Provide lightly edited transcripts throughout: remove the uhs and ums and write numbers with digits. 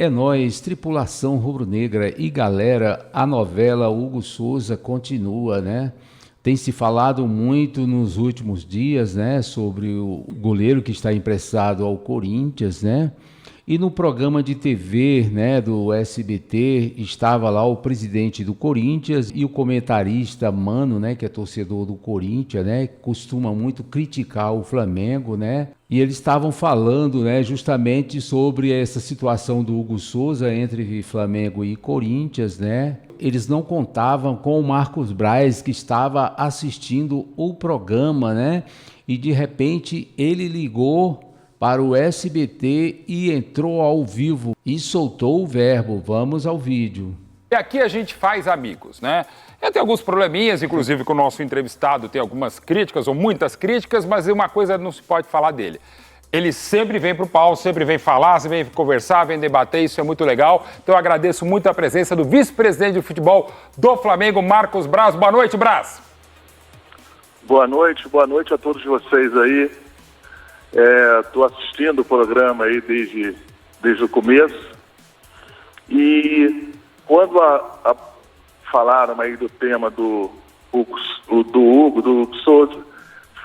É nóis, tripulação rubro-negra e galera, a novela Hugo Souza continua, né? Tem se falado muito nos últimos dias, né, sobre o goleiro que está emprestado ao Corinthians, né? E no programa de TV, né, do SBT, estava lá o presidente do Corinthians e o comentarista Mano, né, que é torcedor do Corinthians, né, que costuma muito criticar o Flamengo, né? E eles estavam falando, né, justamente sobre essa situação do Hugo Souza entre Flamengo e Corinthians, né? Eles não contavam com o Marcos Braz, que estava assistindo o programa, né? E de repente ele ligou para o SBT e entrou ao vivo e soltou o verbo. Vamos ao vídeo. E aqui a gente faz amigos, né? Tem alguns probleminhas, inclusive com o nosso entrevistado tem algumas críticas ou muitas críticas, mas uma coisa não se pode falar dele. Ele sempre vem para o palco, sempre vem falar, sempre vem conversar, vem debater, isso é muito legal. Então eu agradeço muito a presença do vice-presidente de futebol do Flamengo, Marcos Braz. Boa noite, Braz. Boa noite a todos vocês aí. Estou assistindo o programa aí desde o começo. E quando falaram aí do tema do Hugo Souza,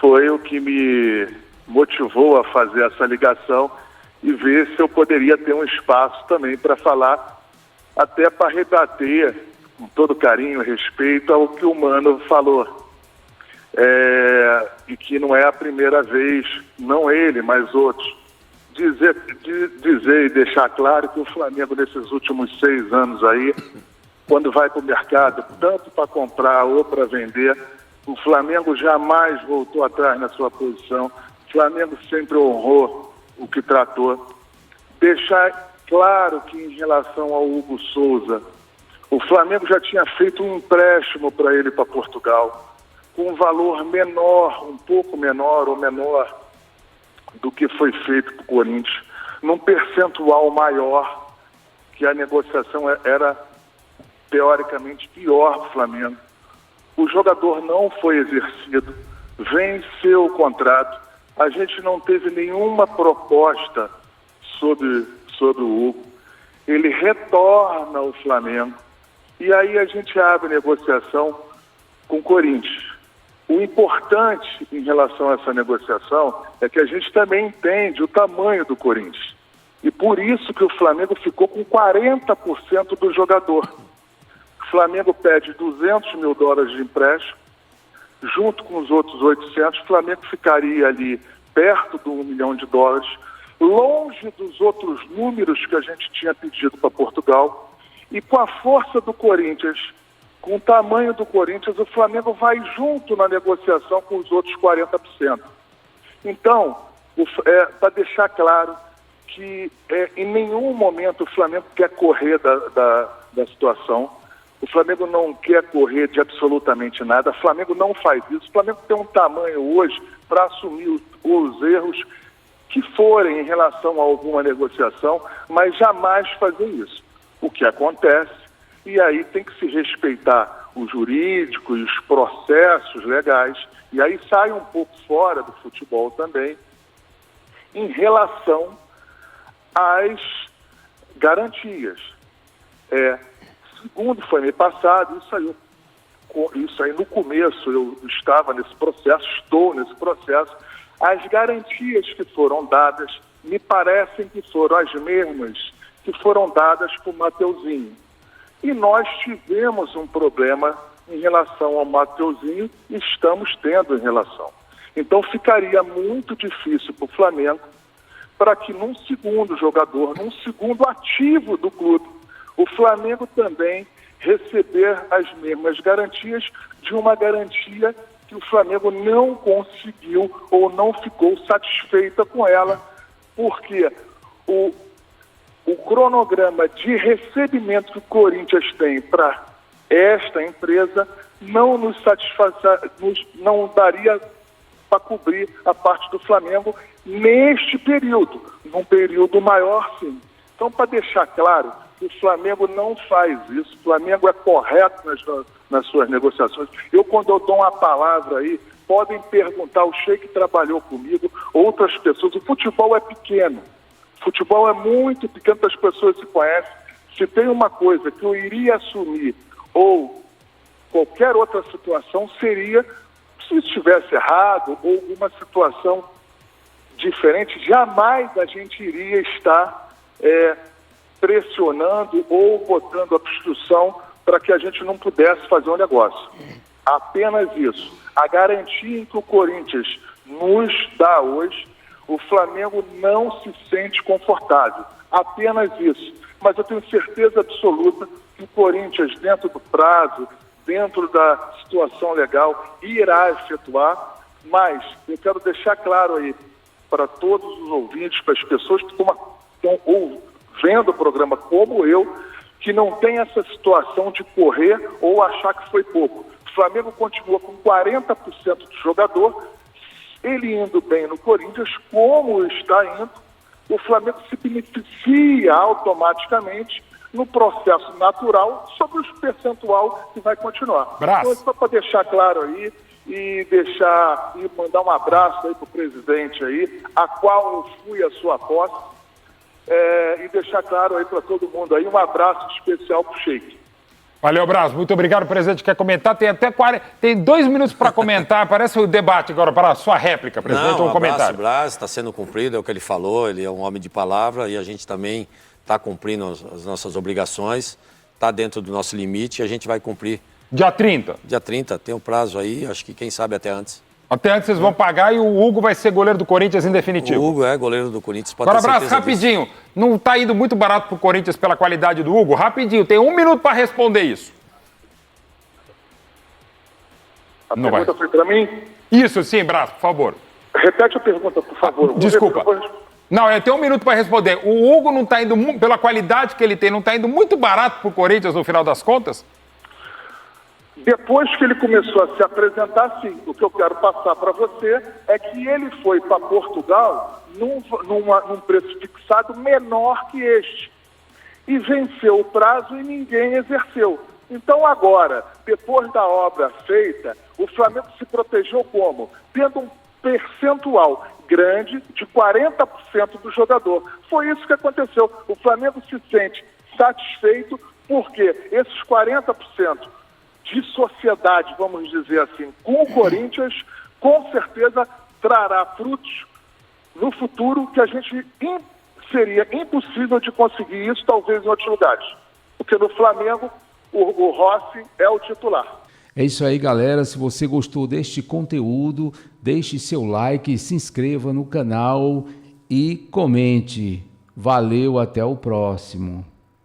foi o que me motivou a fazer essa ligação e ver se eu poderia ter um espaço também para falar, até para rebater com todo carinho e respeito ao que o Mano falou. E que não é a primeira vez, não ele, mas outros, dizer e deixar claro que o Flamengo nesses últimos 6 anos aí, quando vai para o mercado, tanto para comprar ou para vender, o Flamengo jamais voltou atrás na sua posição. O Flamengo sempre honrou o que tratou. Deixar claro que em relação ao Hugo Souza, o Flamengo já tinha feito um empréstimo para ele para Portugal, com um valor menor, um pouco menor ou menor do que foi feito para o Corinthians, num percentual maior, que a negociação era teoricamente pior para o Flamengo. O jogador não foi exercido, venceu o contrato, a gente não teve nenhuma proposta sobre o Hugo, ele retorna ao Flamengo e aí a gente abre negociação com o Corinthians. O importante em relação a essa negociação é que a gente também entende o tamanho do Corinthians. E por isso que o Flamengo ficou com 40% do jogador. O Flamengo pede $200 mil de empréstimo, junto com os outros 800, o Flamengo ficaria ali perto do $1 milhão, longe dos outros números que a gente tinha pedido para Portugal. E com a força do Corinthians, com o tamanho do Corinthians, o Flamengo vai junto na negociação com os outros 40%. Então, para deixar claro que em nenhum momento o Flamengo quer correr da situação, o Flamengo não quer correr de absolutamente nada, o Flamengo não faz isso, o Flamengo tem um tamanho hoje para assumir os erros que forem em relação a alguma negociação, mas jamais fazer isso. O que acontece, e aí tem que se respeitar o jurídico e os processos legais, e aí sai um pouco fora do futebol também, em relação às garantias. Segundo foi mês passado, isso aí no começo, eu estava nesse processo, estou nesse processo, as garantias que foram dadas, me parecem que foram as mesmas que foram dadas por Mateuzinho. E nós tivemos um problema em relação ao Mateuzinho e estamos tendo em relação. Então ficaria muito difícil para o Flamengo para que num segundo jogador, num segundo ativo do clube, o Flamengo também receber as mesmas garantias de uma garantia que o Flamengo não conseguiu ou não ficou satisfeita com ela, porque o cronograma de recebimento que o Corinthians tem para esta empresa não nos não daria para cobrir a parte do Flamengo neste período, num período maior sim. Então, para deixar claro, o Flamengo não faz isso, o Flamengo é correto nas suas negociações. Quando eu dou uma palavra aí, podem perguntar, o Sheik trabalhou comigo, outras pessoas, o futebol é pequeno. Futebol é muito pequeno, as pessoas se conhecem. Se tem uma coisa que eu iria assumir, ou qualquer outra situação, seria, se estivesse errado, ou alguma situação diferente, jamais a gente iria estar pressionando ou botando obstrução para que a gente não pudesse fazer um negócio. Apenas isso. A garantia que o Corinthians nos dá hoje, o Flamengo não se sente confortável. Apenas isso. Mas eu tenho certeza absoluta que o Corinthians, dentro do prazo, dentro da situação legal, irá efetuar. Mas eu quero deixar claro aí para todos os ouvintes, para as pessoas que estão vendo o programa como eu, que não tem essa situação de correr ou achar que foi pouco. O Flamengo continua com 40% do jogador, ele indo bem no Corinthians, como está indo, o Flamengo se beneficia automaticamente no processo natural sobre o percentual que vai continuar. Então, só para deixar claro aí e mandar um abraço aí para o presidente aí, a qual eu fui a sua posse, e deixar claro aí para todo mundo aí, um abraço especial para o Sheik. Valeu, Braz. Muito obrigado, presidente. Quer comentar? Tem até 2 minutos para comentar. Parece o debate agora para a sua réplica, presidente, ou um comentário. O Braz está sendo cumprido, é o que ele falou, ele é um homem de palavra e a gente também está cumprindo as nossas obrigações, está dentro do nosso limite e a gente vai cumprir. Dia 30? Dia 30, tem um prazo aí, acho que quem sabe até antes. Até antes vocês vão pagar e o Hugo vai ser goleiro do Corinthians em definitivo. O Hugo é goleiro do Corinthians. Pode agora, Braz, rapidinho. Disso. Não está indo muito barato para o Corinthians pela qualidade do Hugo? Rapidinho, tem 1 minuto para responder isso. A pergunta foi para mim? Isso, sim, Braz, por favor. Repete a pergunta, por favor. Desculpa. Não, tem 1 minuto para responder. O Hugo não está indo, pela qualidade que ele tem, não está indo muito barato para o Corinthians no final das contas? Depois que ele começou a se apresentar, sim. O que eu quero passar para você é que ele foi para Portugal num preço fixado menor que este. E venceu o prazo e ninguém exerceu. Então agora, depois da obra feita, o Flamengo se protegeu como? Tendo um percentual grande de 40% do jogador. Foi isso que aconteceu. O Flamengo se sente satisfeito porque esses 40% de sociedade, vamos dizer assim, com o Corinthians, com certeza trará frutos no futuro que a gente seria impossível de conseguir isso, talvez em outros lugares. Porque no Flamengo, o Rossi é o titular. É isso aí, galera. Se você gostou deste conteúdo, deixe seu like, se inscreva no canal e comente. Valeu, até o próximo.